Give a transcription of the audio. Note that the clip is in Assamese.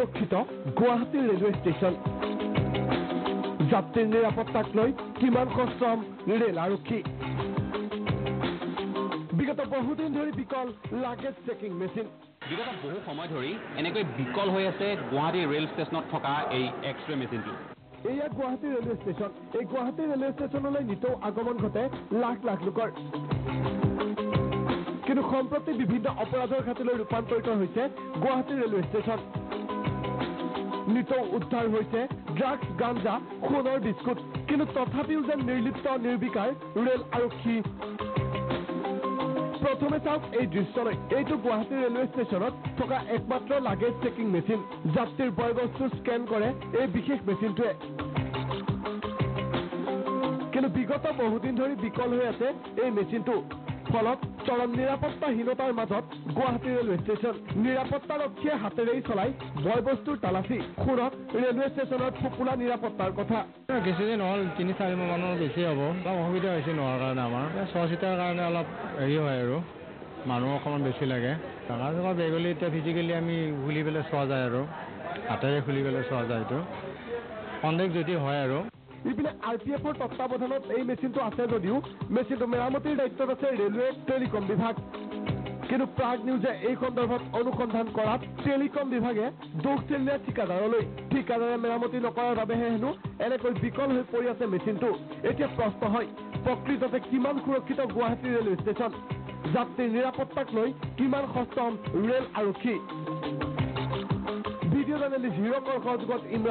সুৰক্ষিত গুৱাহাটী ৰেলৱে ষ্টেচন যাত্ৰীৰ নিৰাপত্তাক লৈ কিমান সষ্টম ৰেল আৰক্ষী বিগত বহুদিন ধৰি বিকল লাগেজ চেকিং মেচিন বিগত বহু সময় ধৰি এনেকৈ বিকল হৈ আছে গুৱাহাটী ৰেল ষ্টেচনত থকা এই এক্সৰে মেচিনটো এয়া গুৱাহাটী ৰেলৱে ষ্টেচন এই গুৱাহাটী ৰেলৱে ষ্টেচনলৈ নিতৌ আগমন ঘটে লাখ লাখ লোকৰ কিন্তু সম্প্ৰতি বিভিন্ন অপৰাধৰ খাতিলৈ ৰূপান্তৰিত হৈছে গুৱাহাটী ৰেলৱে ষ্টেচন নিতৌ উদ্ধাৰ হৈছে ড্ৰাগছ গাঞ্জা সোণৰ বিস্কুট কিন্তু তথাপিও যেন নিৰ্লিপ্ত নিৰ্বিকাৰ ৰেল আৰক্ষী প্ৰথমে চাওক এই দৃশ্যলৈ এইটো গুৱাহাটী ৰেলৱে ষ্টেচনত থকা একমাত্ৰ লাগেজ চেকিং মেচিন যাত্ৰীৰ বয়বস্তু স্কেন কৰে এই বিশেষ মেচিনটোৱে কিন্তু বিগত বহুদিন ধৰি বিকল হৈ আছে এই মেচিনটো ফলত চৰম নিৰাপত্তাহীনতাৰ মাজত গুৱাহাটী ৰেলৱে ষ্টেচন নিৰাপত্তাৰক্ষীয়ে হাতেৰেই চলাই বয়বস্তুৰ তালাচী শুনক ৰেলৱে ষ্টেচনত ফুপুলা নিৰাপত্তাৰ কথা কিছুদিন হ'ল ৩-৪ মাহমানৰ বেছি হ'ব অলপ অসুবিধা হৈছে নোহোৱাৰ কাৰণে আমাৰ চোৱা চিতাৰ কাৰণে অলপ হেৰি হয় আৰু মানুহ অকণমান বেছি লাগে জাগা জগা বেগলি এতিয়া ফিজিকেলি আমি খুলি পেলাই চোৱা যায় আৰু হাতেৰে খুলি পেলাই চোৱা যায় এইটো সন্দেহ যদি হয় আৰু ইপিনে RPFৰ তত্বাৱধানত এই মেচিনটো আছে যদিও মেচিনটো মেৰামতিৰ দায়িত্বত আছে ৰেলৱে টেলিকম বিভাগ কিন্তু প্ৰাগ নিউজে এই সন্দৰ্ভত অনুসন্ধান কৰাত টেলিকম বিভাগে দোষ দিলে ঠিকাদাৰলৈ ঠিকাদাৰে মেৰামতি নকৰাৰ বাবেহে হেনো এনেকৈ বিকল হৈ পৰি আছে মেচিনটো এতিয়া প্ৰশ্ন হয় প্ৰকৃততে কিমান সুৰক্ষিত গুৱাহাটী ৰেলৱে ষ্টেচন যাত্ৰীৰ নিৰাপত্তাক লৈ কিমান সষ্টম ৰেল আৰক্ষী ভিডিঅ' জাৰ্নেলিষ্ট হিৰকৰ সহযোগত ইমৰান